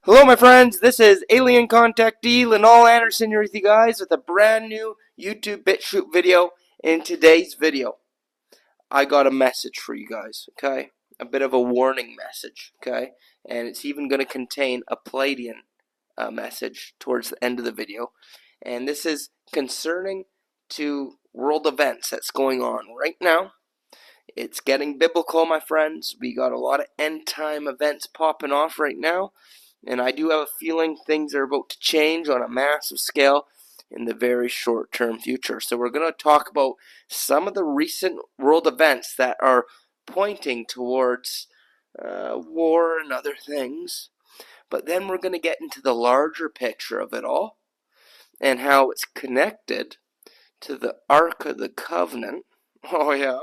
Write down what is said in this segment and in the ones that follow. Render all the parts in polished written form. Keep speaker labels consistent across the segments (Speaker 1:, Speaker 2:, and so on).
Speaker 1: Hello my friends, this is Alien Contactee Linol Anderson here with you guys with a brand new YouTube BitChute video. In today's video, I got a message for you guys, okay? A bit of a warning message, okay? And it's even going to contain a Pleiadian message towards the end of the video. And this is concerning to world events that's going on right now. It's getting biblical, my friends. We got a lot of end time events popping off right now. And I do have a feeling things are about to change on a massive scale in the very short-term future. So we're going to talk about some of the recent world events that are pointing towards war and other things. But then we're going to get into the larger picture of it all and how it's connected to the Ark of the Covenant. Oh yeah.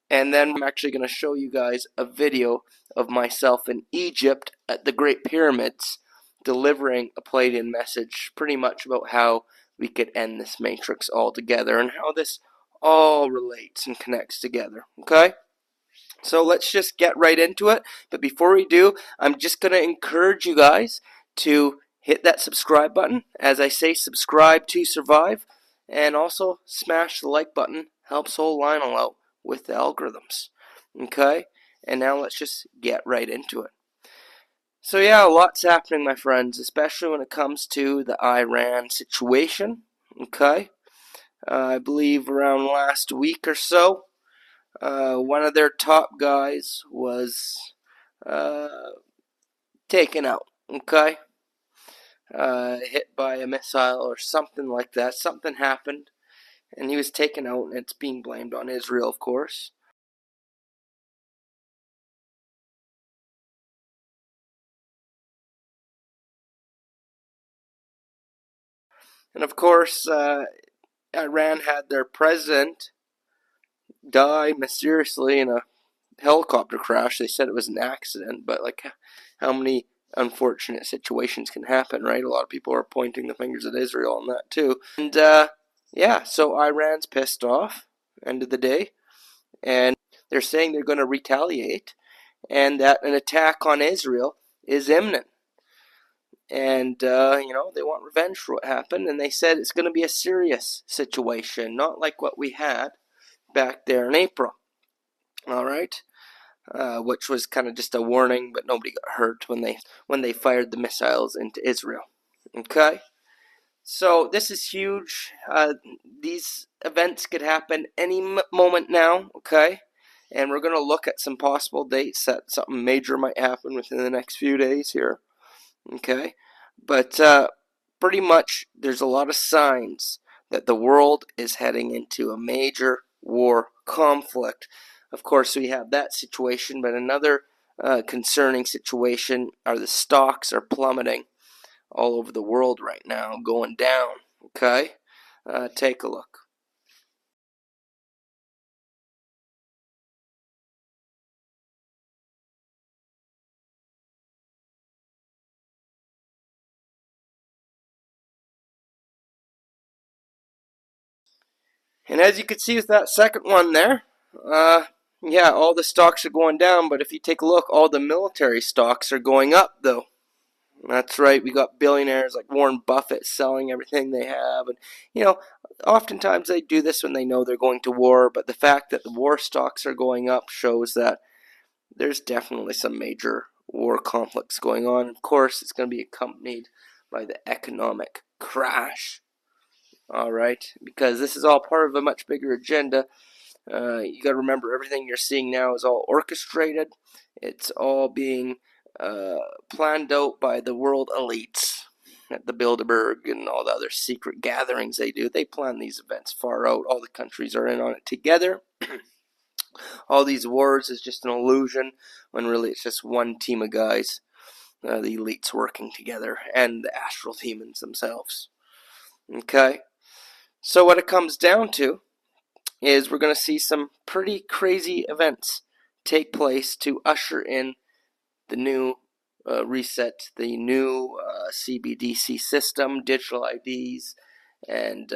Speaker 1: And then I'm actually going to show you guys a video of myself in Egypt at the Great Pyramids delivering a Pleiadian message pretty much about how we could end this matrix altogether and how this all relates and connects together, okay? So let's just get right into it. But before we do, I'm just going to encourage you guys to hit that subscribe button. As I say, subscribe to survive. And also smash the like button. Helps old Lionel out with the algorithms. Okay? And now let's just get right into it. So yeah, lots happening, my friends, especially when it comes to the Iran situation. Okay? I believe around last week or so, one of their top guys was taken out, okay? Hit by a missile or something like that. Something happened, and he was taken out, and it's being blamed on Israel, of course. And of course, Iran had their president die mysteriously in a helicopter crash. They said it was an accident, but like, how many unfortunate situations can happen, right? A lot of people are pointing the fingers at Israel on that too. And yeah, so Iran's pissed off, end of the day, and they're saying they're going to retaliate and that an attack on Israel is imminent. And, they want revenge for what happened, and they said it's going to be a serious situation, not like what we had back there in April. All right? Which was kind of just a warning, but nobody got hurt when they fired the missiles into Israel. Okay? So this is huge. These events could happen any moment now, okay? And we're going to look at some possible dates that something major might happen within the next few days here, okay? But pretty much there's a lot of signs that the world is heading into a major war conflict. Of course, we have that situation, but another concerning situation are the stocks are plummeting all over the world right now, going down, okay? Take a look. And as you can see with that second one there, yeah, all the stocks are going down, but if you take a look, all the military stocks are going up, though. That's right, we got billionaires like Warren Buffett selling everything they have. And, oftentimes they do this when they know they're going to war, but the fact that the war stocks are going up shows that there's definitely some major war conflicts going on. Of course, it's going to be accompanied by the economic crash. All right, because this is all part of a much bigger agenda. You got to remember, everything you're seeing now is all orchestrated. It's all being planned out by the world elites at the Bilderberg and all the other secret gatherings they do. They plan these events far out. All the countries are in on it together. All these wars is just an illusion, when really it's just one team of guys, the elites working together, and the astral demons themselves. Okay? So what it comes down to is we're going to see some pretty crazy events take place to usher in the new reset, the new CBDC system, digital IDs, and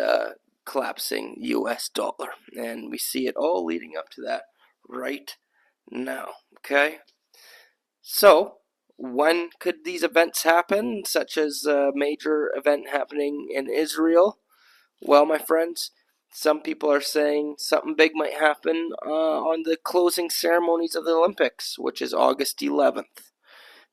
Speaker 1: collapsing US dollar. And we see it all leading up to that right now. Okay? So, when could these events happen, such as a major event happening in Israel? Well, my friends, some people are saying something big might happen on the closing ceremonies of the Olympics, which is August 11th.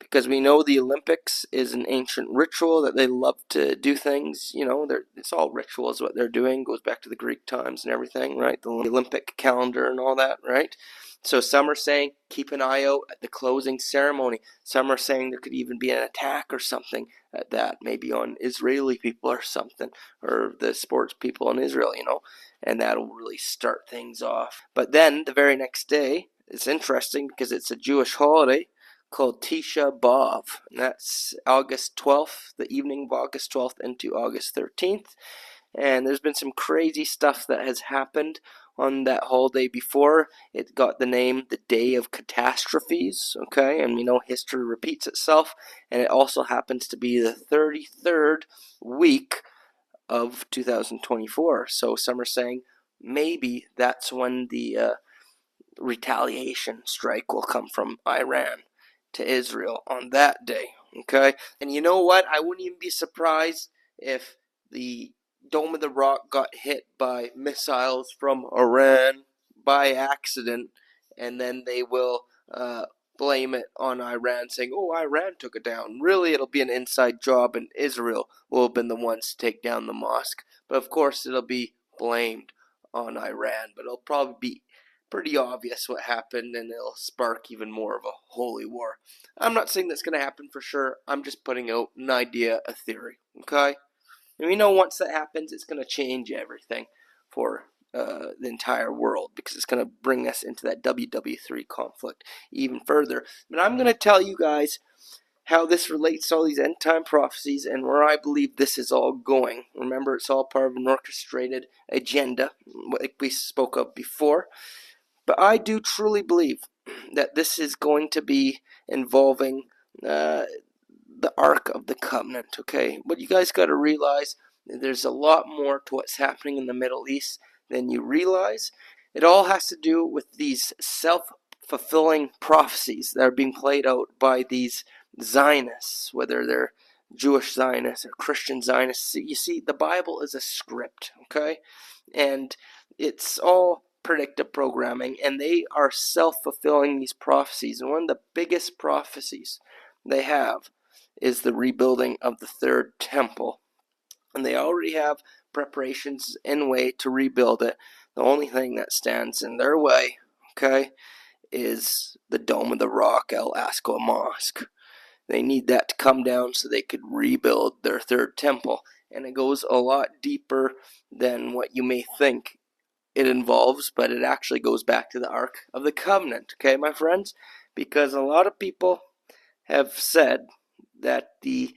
Speaker 1: Because we know the Olympics is an ancient ritual that they love to do things. You know, it's all rituals what they're doing. Goes back to the Greek times and everything, right? The Olympic calendar and all that, right? So some are saying keep an eye out at the closing ceremony. Some are saying there could even be an attack or something at that, maybe on Israeli people or something, or the sports people in Israel, you know, and that'll really start things off. But then the very next day, it's interesting because it's a Jewish holiday called Tisha B'Av. And that's August 12th, the evening of August 12th into August 13th. And there's been some crazy stuff that has happened on that holiday before. It got the name the Day of Catastrophes, okay? And we know history repeats itself. And it also happens to be the 33rd week of 2024. So some are saying maybe that's when the retaliation strike will come from Iran to Israel on that day, okay? And you know what? I wouldn't even be surprised if the Dome of the Rock got hit by missiles from Iran by accident, and then they will blame it on Iran, saying, oh, Iran took it down. Really, it'll be an inside job, and Israel will have been the ones to take down the mosque. But of course, it'll be blamed on Iran, but it'll probably be pretty obvious what happened, and it'll spark even more of a holy war. I'm not saying that's going to happen for sure. I'm just putting out an idea, a theory, okay? And we know once that happens, it's going to change everything for the entire world, because it's going to bring us into that WW3 conflict even further. But I'm going to tell you guys how this relates to all these end time prophecies and where I believe this is all going. Remember, it's all part of an orchestrated agenda, like we spoke of before. But I do truly believe that this is going to be involving the Ark of the Covenant, okay? But you guys got to realize there's a lot more to what's happening in the Middle East than you realize. It all has to do with these self-fulfilling prophecies that are being played out by these Zionists, whether they're Jewish Zionists or Christian Zionists. You see, the Bible is a script, okay? And it's all predictive programming, and they are self-fulfilling these prophecies. And one of the biggest prophecies they have is the rebuilding of the third temple. And they already have preparations in way to rebuild it. The only thing that stands in their way, okay, is the Dome of the Rock El Asco Mosque. They need that to come down so they could rebuild their third temple. And it goes a lot deeper than what you may think it involves, but it actually goes back to the Ark of the Covenant, okay, my friends? Because a lot of people have said that the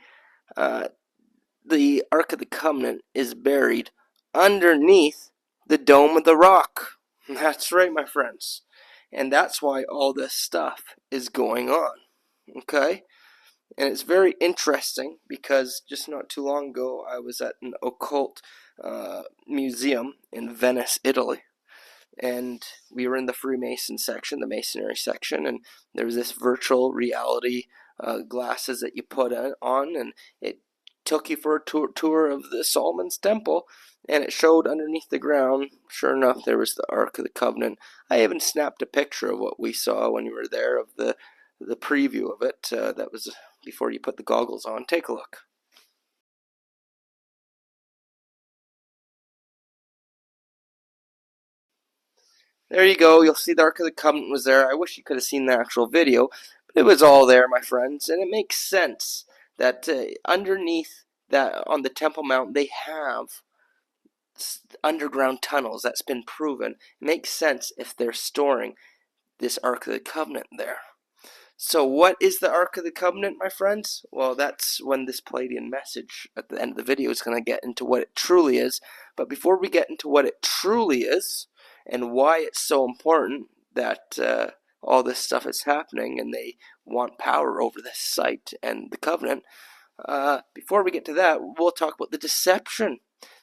Speaker 1: Ark of the Covenant is buried underneath the Dome of the Rock. That's right, my friends. And that's why all this stuff is going on, okay? And it's very interesting because just not too long ago I was at an occult museum in Venice, Italy. And we were in the Freemason section, the Masonry section, and there was this virtual reality glasses that you put on, and it took you for a tour of the Solomon's Temple, and it showed underneath the ground, sure enough, there was the Ark of the Covenant. I even snapped a picture of what we saw when we were there, of the preview of it. That was before you put the goggles on. Take a look. There you go. You'll see the Ark of the Covenant was there. I wish you could have seen the actual video, but it was all there, my friends. And it makes sense that underneath that, on the Temple Mount, they have underground tunnels. That's been proven. It makes sense if they're storing this Ark of the Covenant there. So what is the Ark of the Covenant, my friends? Well, that's when this Pleiadian message at the end of the video is going to get into what it truly is. But before we get into what it truly is, and why it's so important that all this stuff is happening and they want power over this site and the covenant, before we get to that, we'll talk about the deception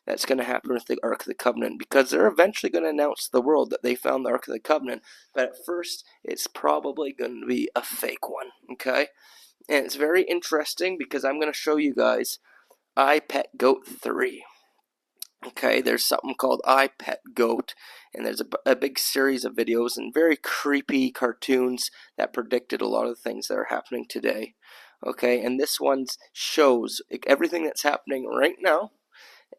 Speaker 1: that's going to happen with the Ark of the Covenant, because they're eventually going to announce to the world that they found the Ark of the Covenant, but at first it's probably going to be a fake one, okay? And it's very interesting because I'm going to show you guys I Pet Goat 3. Okay, there's something called I Pet Goat, and there's a big series of videos and very creepy cartoons that predicted a lot of the things that are happening today. Okay, and this one shows everything that's happening right now,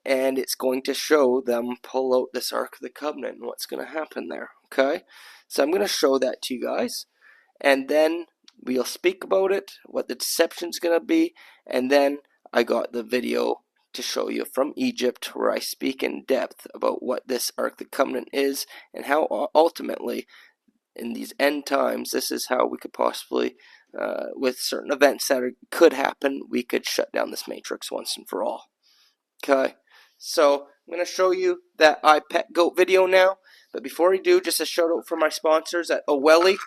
Speaker 1: and it's going to show them pull out this Ark of the Covenant and what's going to happen there. Okay, so I'm going to show that to you guys, and then we'll speak about it, what the deception's going to be, and then I got the video to show you from Egypt where I speak in depth about what this Ark of the Covenant is and how ultimately in these end times this is how we could possibly with certain events that could happen, we could shut down this matrix once and for all. Okay, so I'm going to show you that I Pet Goat video now, but before we do, just a shout out for my sponsors at Oweli.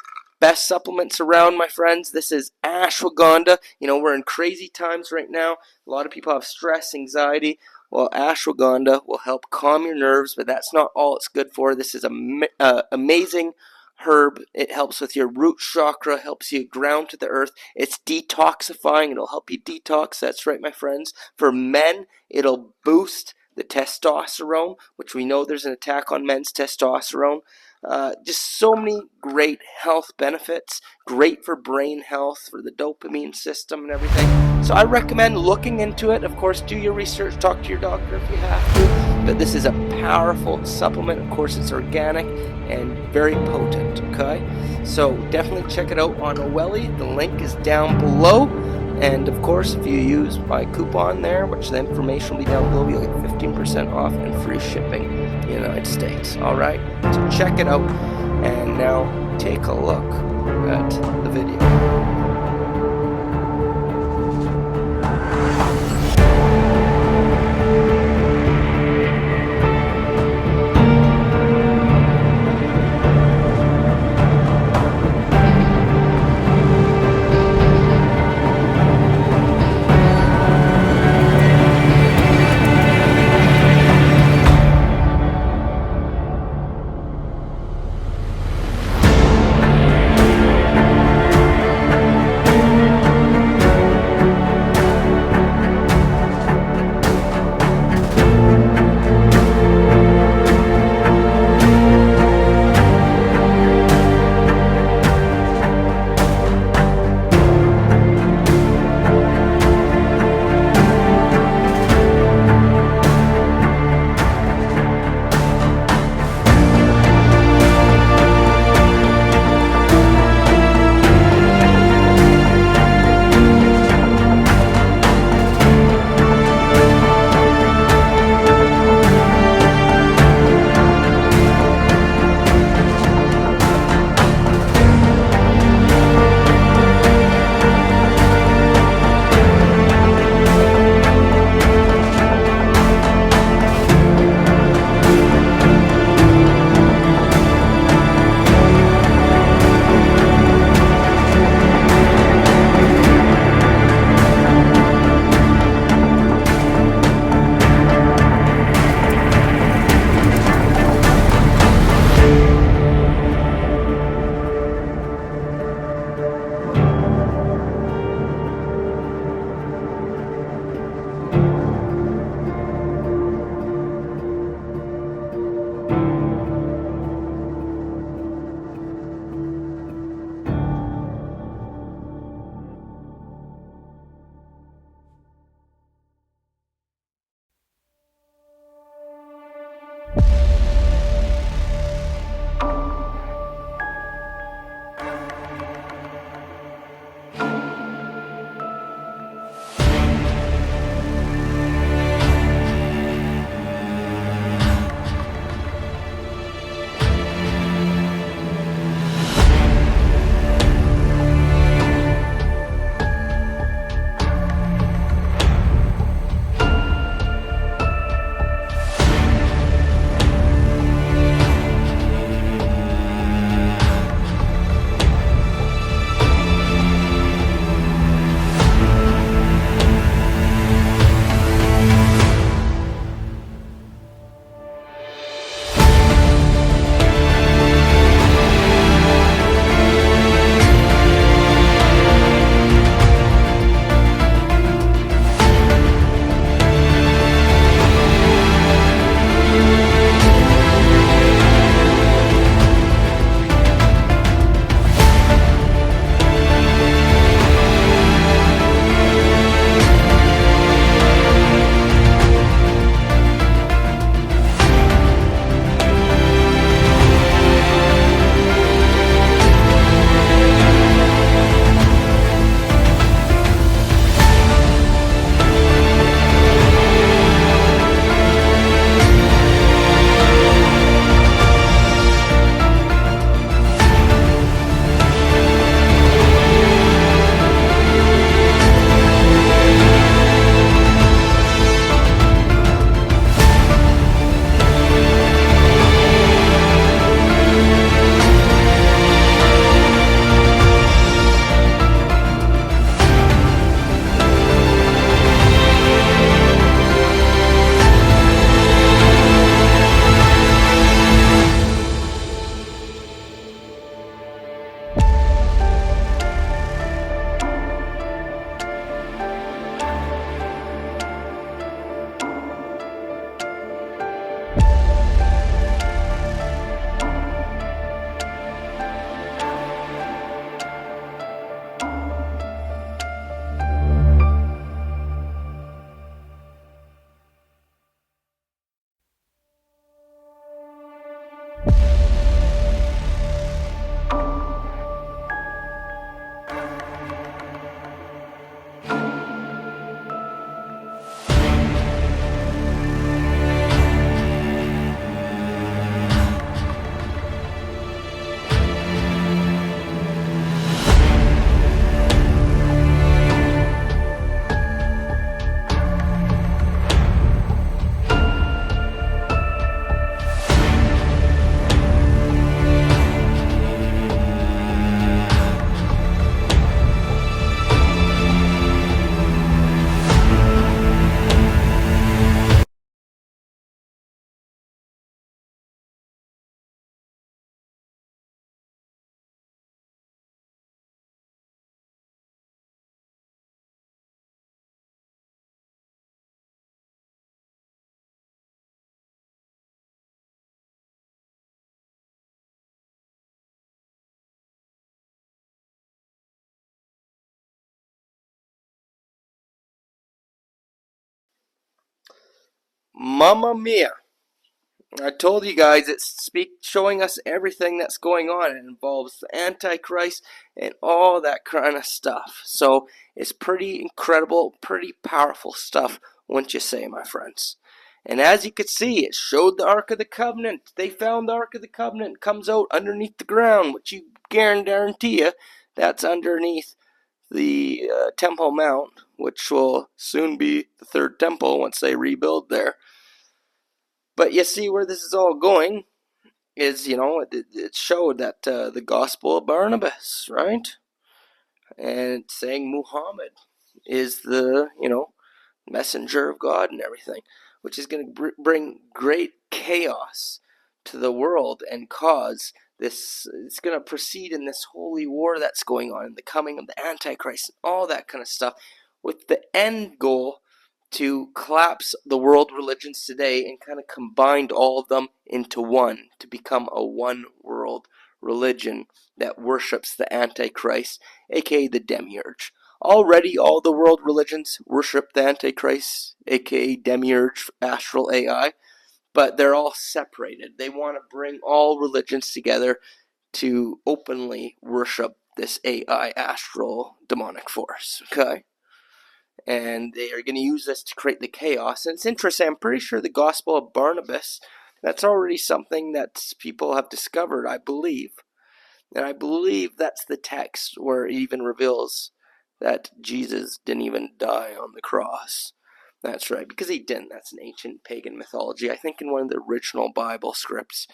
Speaker 1: Best supplements around, my friends. This is ashwagandha. You know, we're in crazy times right now. A lot of people have stress, anxiety. Well, ashwagandha will help calm your nerves, but that's not all it's good for. This is an amazing herb. It helps with your root chakra, helps you ground to the earth. It's detoxifying. It'll help you detox. That's right, my friends. For men, it'll boost the testosterone, which we know there's an attack on men's testosterone. Just so many great health benefits, great for brain health, for the dopamine system and everything. So I recommend looking into it. Of course, do your research, talk to your doctor if you have to. But this is a powerful supplement. Of course, it's organic and very potent, okay? So definitely check it out on Oweli. The link is down below. And of course, if you use my coupon there, which the information will be down below, you'll get 15% off and free shipping in the United States. Alright, so check it out. And now take a look at the video. Mamma mia. I told you guys it's showing us everything that's going on. It involves the Antichrist and all that kind of stuff. So it's pretty incredible, pretty powerful stuff, wouldn't you say, my friends? And as you could see, it showed the Ark of the Covenant. They found the Ark of the Covenant. Comes out underneath the ground, which you guarantee you that's underneath the Temple Mount, which will soon be the third temple once they rebuild there. But you see where this is all going is, it showed that the Gospel of Barnabas, right? And saying Muhammad is the, messenger of God and everything, which is going to bring great chaos to the world and cause this. It's going to proceed in this holy war that's going on, the coming of the Antichrist and all that kind of stuff, with the end goal to collapse the world religions today and kind of combined all of them into one to become a one world religion that worships the Antichrist, aka the Demiurge. Already all the world religions worship the Antichrist, aka Demiurge, Astral AI, but they're all separated. They want to bring all religions together to openly worship this AI, Astral, demonic force, okay? And they are going to use this to create the chaos. And it's interesting, I'm pretty sure the Gospel of Barnabas, that's already something that people have discovered, I believe. And I believe that's the text where it even reveals that Jesus didn't even die on the cross. That's right, because he didn't. That's an ancient pagan mythology. I think in one of the original Bible scripts,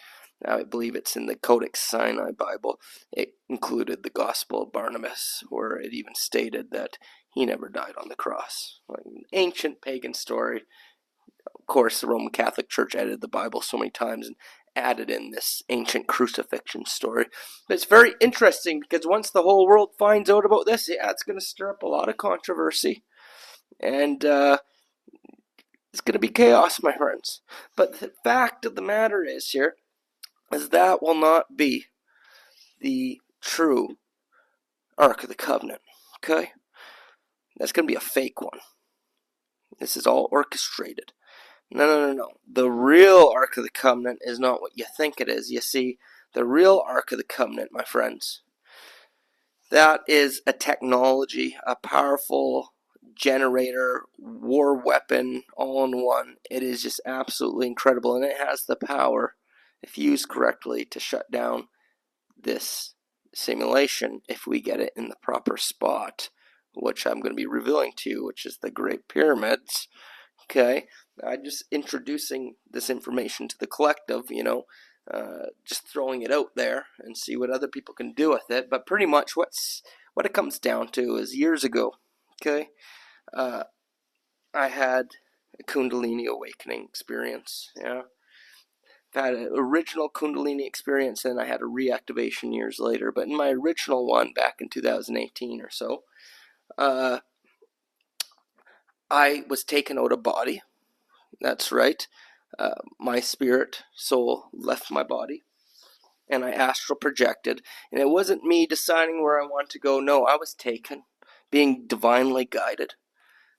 Speaker 1: I believe it's in the Codex Sinai Bible, it included the Gospel of Barnabas, where it even stated that he never died on the cross. Like an ancient pagan story. Of course, the Roman Catholic Church edited the Bible so many times and added in this ancient crucifixion story. But it's very interesting because once the whole world finds out about this, it's going to stir up a lot of controversy. And it's going to be chaos, my friends. But the fact of the matter is here, is that will not be the true Ark of the Covenant. Okay? That's going to be a fake one. This is all orchestrated. No. The real Ark of the Covenant is not what you think it is. You see, the real Ark of the Covenant, my friends, that is a technology, a powerful generator, war weapon, all in one. It is just absolutely incredible, and it has the power, if used correctly, to shut down this simulation if we get it in the proper spot, which I'm going to be revealing to you, which is the Great Pyramids. Okay, I'm just introducing this information to the collective, just throwing it out there and see what other people can do with it. But pretty much what it comes down to is years ago, okay, I had a Kundalini awakening experience. Yeah, I've had an original Kundalini experience, and I had a reactivation years later. But in my original one back in 2018 or so, I was taken out of body. That's right. My spirit, soul, left my body, and I astral projected. And it wasn't me deciding where I want to go. No, I was taken, being divinely guided.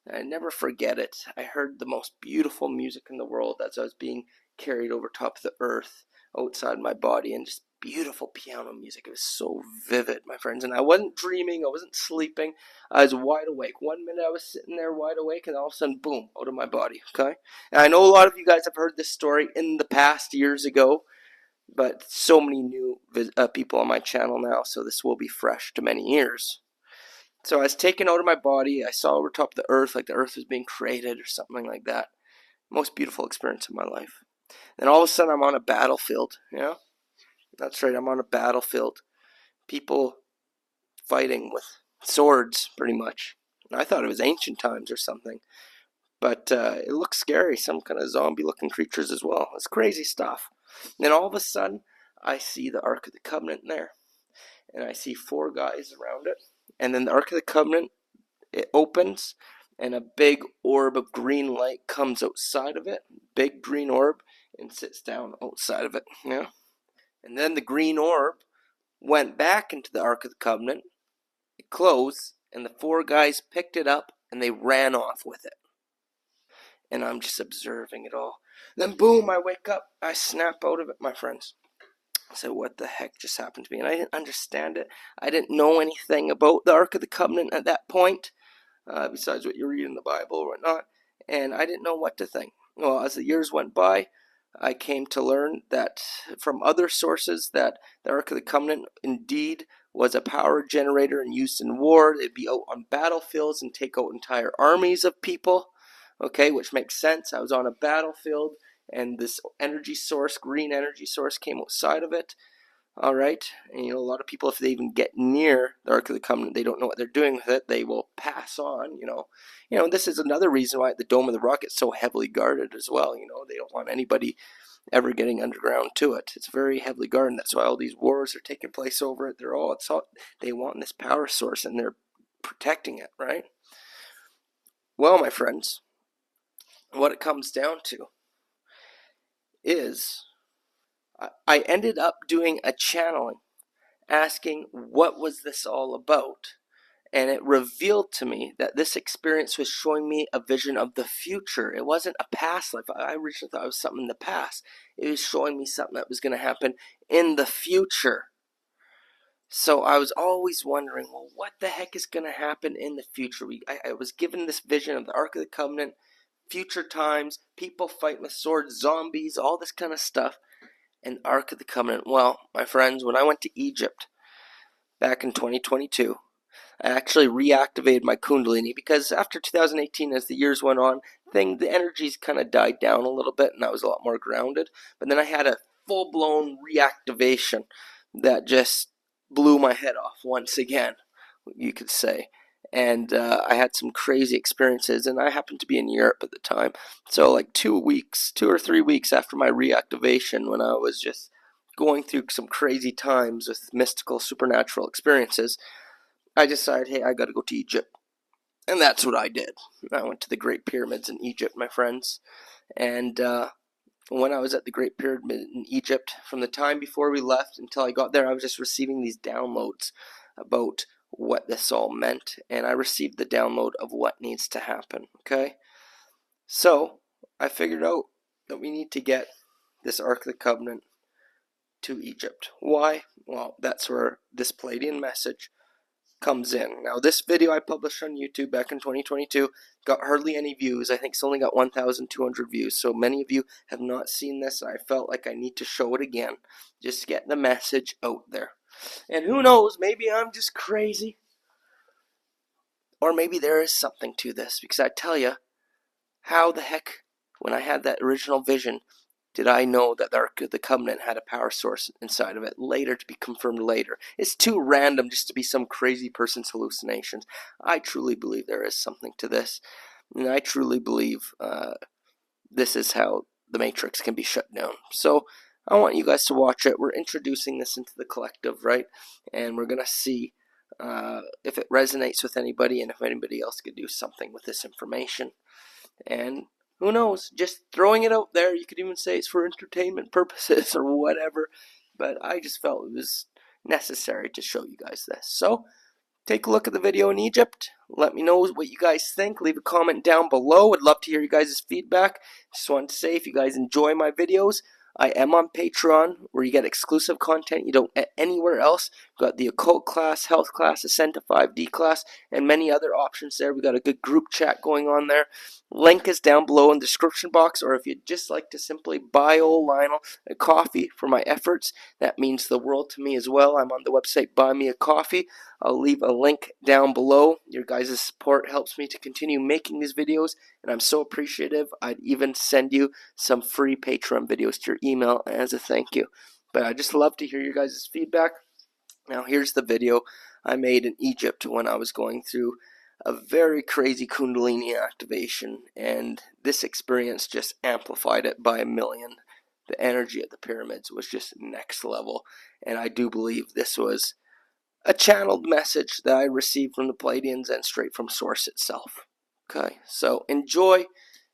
Speaker 1: And I never forget it. I heard the most beautiful music in the world as I was being carried over top of the earth outside my body, and just beautiful piano music. It was so vivid, my friends. And I wasn't dreaming, I wasn't sleeping. I was wide awake. 1 minute I was sitting there wide awake, and all of a sudden, boom, out of my body, okay? And I know a lot of you guys have heard this story in the past years ago, but so many new people on my channel now, so this will be fresh to many years. So I was taken out of my body. I saw over top of the earth, like the earth was being created or something like that. Most beautiful experience of my life. Then all of a sudden I'm on a battlefield, That's right, I'm on a battlefield. People fighting with swords, pretty much. And I thought it was ancient times or something. But it looks scary, some kind of zombie-looking creatures as well. It's crazy stuff. And then all of a sudden, I see the Ark of the Covenant there. And I see 4 guys around it. And then the Ark of the Covenant, it opens, and a big orb of green light comes outside of it. Big green orb, and sits down outside of it, And then the green orb went back into the Ark of the Covenant. It closed, and the 4 guys picked it up, and they ran off with it. and I'm just observing it all. Then boom, I wake up, I snap out of it, my friends. I said, what the heck just happened to me? And I didn't understand it. I didn't know anything about the Ark of the Covenant at that point, besides what you read in the Bible or whatnot, and I didn't know what to think. Well, as the years went by, I came to learn that from other sources that the Ark of the Covenant indeed was a power generator and used in war. It'd be out on battlefields and take out entire armies of people, okay, which makes sense. I was on a battlefield, and this energy source, green energy source, came outside of it. All right, and a lot of people, if they even get near the Ark of the Covenant, they don't know what they're doing with it. They will pass on. This is another reason why the Dome of the Rock is so heavily guarded as well. They don't want anybody ever getting underground to it. It's very heavily guarded. That's why all these wars are taking place over it. They want this power source, and they're protecting it, right? Well, my friends, what it comes down to is I ended up doing a channeling, asking what was this all about, and it revealed to me that this experience was showing me a vision of the future. It wasn't a past life. I originally thought it was something in the past. It was showing me something that was going to happen in the future. So I was always wondering, well, what the heck is going to happen in the future? I was given this vision of the Ark of the Covenant, future times, people fighting with swords, zombies, all this kind of stuff. And Ark of the Covenant. Well, my friends, when I went to Egypt back in 2022, I actually reactivated my Kundalini, because after 2018, as the years went on, the energies kind of died down a little bit, and I was a lot more grounded. But then I had a full-blown reactivation that just blew my head off once again, you could say. And I had some crazy experiences, and I happened to be in Europe at the time. So like 2 or 3 weeks after my reactivation, when I was just going through some crazy times with mystical, supernatural experiences, I decided, hey, I got to go to Egypt. And that's what I did. I went to the Great Pyramids in Egypt, my friends. And when I was at the Great Pyramid in Egypt, from the time before we left until I got there, I was just receiving these downloads about what this all meant. And I received the download of what needs to happen, okay? So I figured out that we need to get this Ark of the Covenant to Egypt. Why? Well, that's where this Pleiadian message comes in. Now, this video I published on YouTube back in 2022 got hardly any views. I think it's only got 1,200 views. So many of you have not seen this, and I felt like I need to show it again. Just get the message out there. And who knows, maybe I'm just crazy. Or maybe there is something to this, because I tell you, how the heck, when I had that original vision, did I know that the Ark of the Covenant had a power source inside of it later, to be confirmed later? It's too random just to be some crazy person's hallucinations. I truly believe there is something to this, and I truly believe this is how the Matrix can be shut down. So I want you guys to watch it. We're introducing this into the collective, right? And we're going to see if it resonates with anybody, and if anybody else could do something with this information. And who knows, just throwing it out there. You could even say it's for entertainment purposes or whatever, but I just felt it was necessary to show you guys this. So take a look at the video in Egypt. Let me know what you guys think. Leave a comment down below. I'd love to hear you guys' feedback. Just wanted to say, if you guys enjoy my videos, I am on Patreon, where you get exclusive content you don't get anywhere else. We've got the occult class, health class, Ascent to 5D class, and many other options there. We've got a good group chat going on there. Link is down below in the description box, or if you'd just like to simply buy old Lionel a coffee for my efforts, that means the world to me as well. I'm on the website Buy Me a Coffee. I'll leave a link down below. Your guys' support helps me to continue making these videos, and I'm so appreciative. I'd even send you some free Patreon videos to your email as a thank you. But I just love to hear your guys' feedback. Now here's the video I made in Egypt when I was going through a very crazy Kundalini activation, and this experience just amplified it by 1,000,000. The energy at the pyramids was just next level, and I do believe this was a channeled message that I received from the Pleiadians and straight from Source itself. Okay, so enjoy,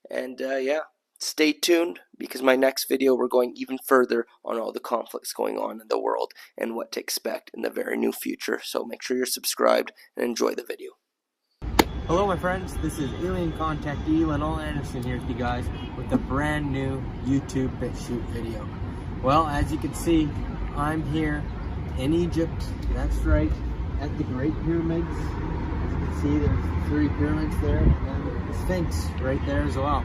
Speaker 1: and yeah, stay tuned, because my next video we're going even further on all the conflicts going on in the world and what to expect in the very near future. So make sure you're subscribed and enjoy the video.
Speaker 2: Hello my friends, this is Alien Contactee Linol Anderson here with you guys with a brand new YouTube BitChute video. Well, as you can see, I'm here in Egypt, that's right, at the Great Pyramids. As you can see, there's 3 pyramids there, and the Sphinx right there as well.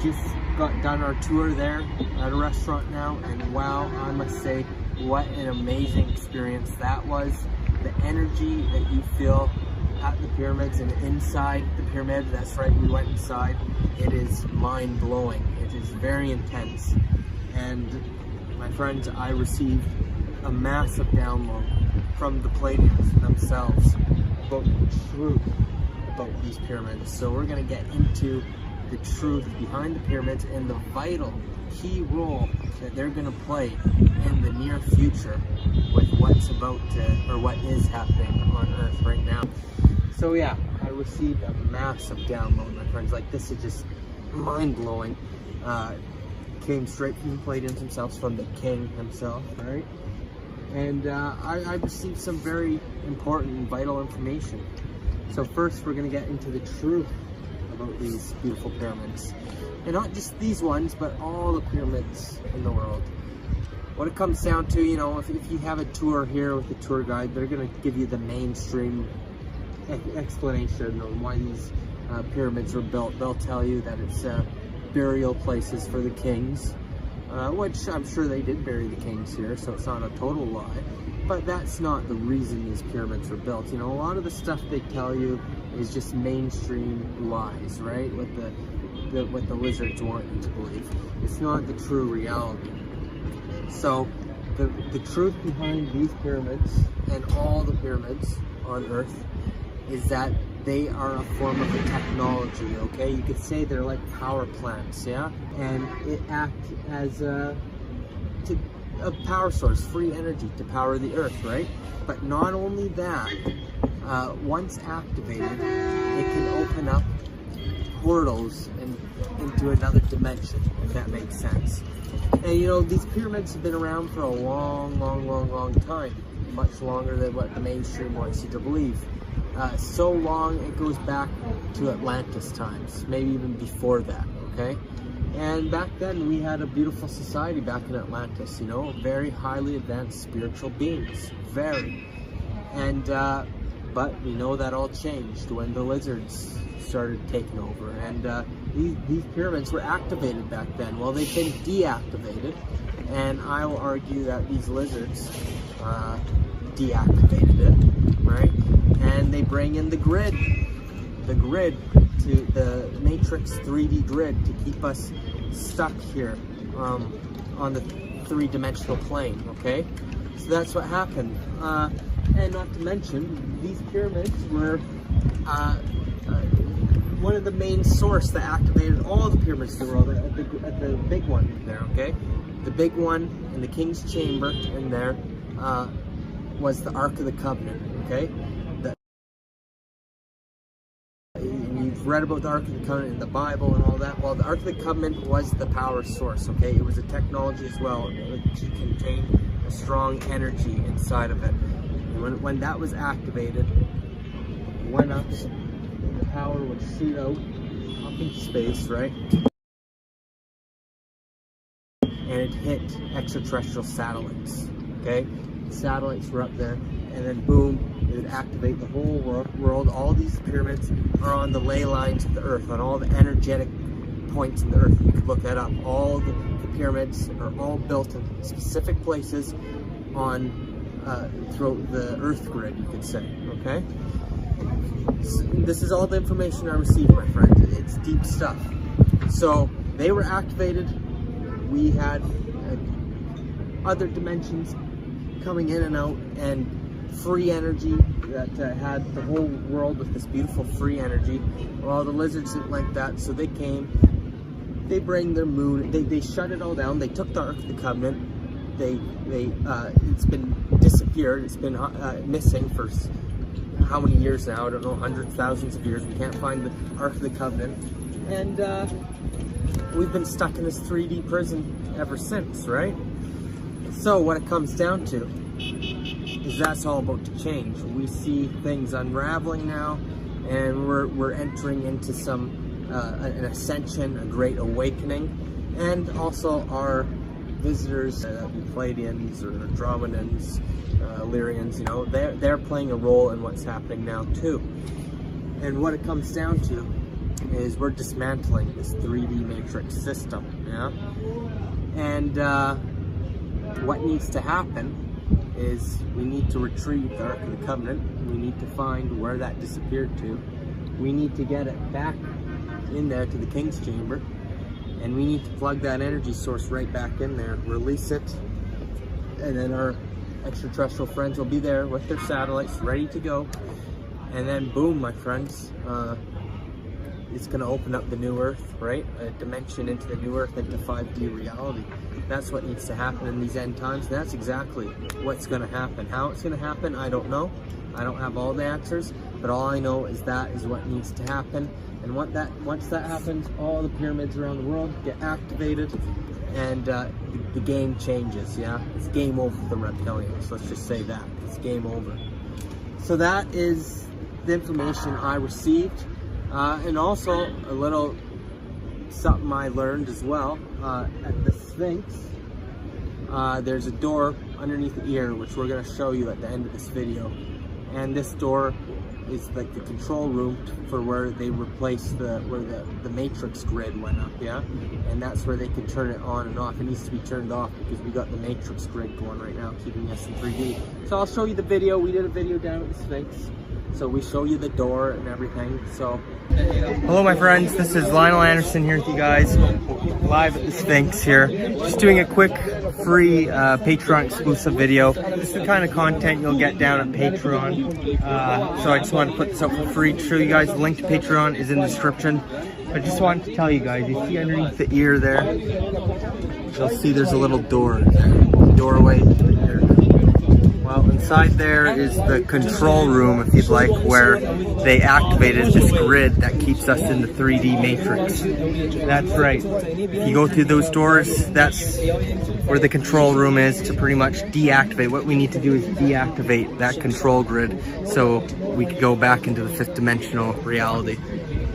Speaker 2: Just got done our tour there at a restaurant now, and wow, I must say, what an amazing experience that was. The energy that you feel at the pyramids and inside the pyramid, that's right, we went inside. It is mind-blowing. It is very intense. And my friends, I received a massive download from the Pleiadians themselves about the truth about these pyramids. So we're going to get into the truth behind the pyramids and the vital key role that they're going to play in the near future with what's about to, or what is happening on Earth right now. So yeah, I received a massive download, my friends. Like, this is just mind-blowing. Came straight from the Pleiadians themselves, from the king himself, right? And I received some very important and vital information. So first, we're going to get into the truth about these beautiful pyramids. And not just these ones, but all the pyramids in the world. What it comes down to, you know, if you have a tour here with a tour guide, they're going to give you the mainstream explanation on why these pyramids were built. They'll tell you that it's burial places for the kings, which I'm sure they did bury the kings here, so it's not a total lie. But that's not the reason these pyramids were built. You know, a lot of the stuff they tell you is just mainstream lies, right? What the lizards want you to believe. It's not the true reality. So the truth behind these pyramids and all the pyramids on Earth is that they are a form of a technology, okay? You could say they're like power plants, yeah? And it acts as a power source, free energy to power the Earth, right? But not only that, once activated, it can open up portals into another dimension, if that makes sense. And you know, these pyramids have been around for a long time, much longer than what the mainstream wants you to believe. So long, it goes back to Atlantis times, maybe even before that, okay? And back then, we had a beautiful society back in Atlantis, you know, very highly advanced spiritual beings, very. And, but we know that all changed when the lizards started taking over, and these pyramids were activated back then. Well, they've been deactivated, and I will argue that these lizards deactivated it, right? And they bring in the grid to the Matrix 3D grid to keep us stuck here on the 3-dimensional plane, okay? So that's what happened. And not to mention, these pyramids were one of the main source that activated all the pyramids in the world at the big one there, okay? The big one in the King's Chamber in there was the Ark of the Covenant, okay? You've read about the Ark of the Covenant in the Bible and all that. Well, the Ark of the Covenant was the power source, okay? It was a technology as well. It contained a strong energy inside of it. And when that was activated, it went up, and the power would shoot out up into space, right? And it hit extraterrestrial satellites, okay? The satellites were up there, and then boom, it would activate the whole world. All these pyramids are on the ley lines of the Earth, on all the energetic points in the Earth. You could look that up. All the pyramids are all built in specific places on throughout the Earth grid, you could say, okay? So this is all the information I received, my friend. It's deep stuff. So they were activated. We had other dimensions coming in and out, and free energy that had the whole world with this beautiful free energy. Well, the lizards didn't like that, so they came. They bring their moon. They shut it all down. They took the Ark of the Covenant. It's been disappeared. It's been missing for how many years now? I don't know, hundreds, thousands of years. We can't find the Ark of the Covenant, and we've been stuck in this 3D prison ever since, right? So what it comes down to is that's all about to change. We see things unraveling now, and we're entering into an ascension, a great awakening, and also our visitors, Pleiadians or Andromedans, Lyrians, you know, they're playing a role in what's happening now too. And what it comes down to is we're dismantling this 3D matrix system, yeah? And what needs to happen is we need to retrieve the Ark of the Covenant. We need to find where that disappeared to. We need to get it back in there to the King's Chamber, and we need to plug that energy source right back in there, release it, and then our extraterrestrial friends will be there with their satellites ready to go. And then boom, my friends, it's going to open up the new Earth, right? A dimension into the new Earth, into 5D reality. That's what needs to happen in these end times. That's exactly what's going to happen. How it's going to happen, I don't know. I don't have all the answers, but all I know is that is what needs to happen. And once that happens, all the pyramids around the world get activated, and the game changes, yeah? It's game over for the reptilians. Let's just say that. It's game over. So that is the information I received. And also a little something I learned as well. At the Sphinx, there's a door underneath the ear, which we're going to show you at the end of this video. And this door is like the control room for where they replaced where the matrix grid went up, yeah? And that's where they can turn it on and off. It needs to be turned off because we got the matrix grid going right now, keeping us in 3D. So I'll show you the video. We did a video down at the Sphinx, so we show you the door and everything. So hello my friends, this is Linol Anderson here with you guys, live at the Sphinx here. Just doing a quick free Patreon exclusive video. This is the kind of content you'll get down at Patreon. So I just wanted to put this up for free to show you guys. The link to Patreon is in the description. I just wanted to tell you guys, you see underneath the ear there, you'll see there's a little door, doorway to the ear. Well, inside there is the control room, if you'd like, where they activated this grid that keeps us in the 3D matrix. That's right. If you go through those doors, that's where the control room is to pretty much deactivate. What we need to do is deactivate that control grid so we could go back into the 5th dimensional reality.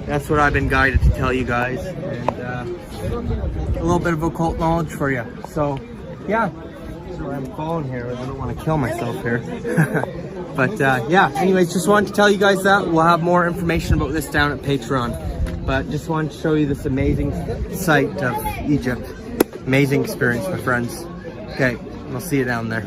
Speaker 2: That's what I've been guided to tell you guys, and a little bit of occult knowledge for you. So, yeah. I'm falling here. I don't want to kill myself here. But yeah, anyways, just wanted to tell you guys that. We'll have more information about this down at Patreon. But just wanted to show you this amazing sight of Egypt. Amazing experience, my friends. Okay, I'll see you down there.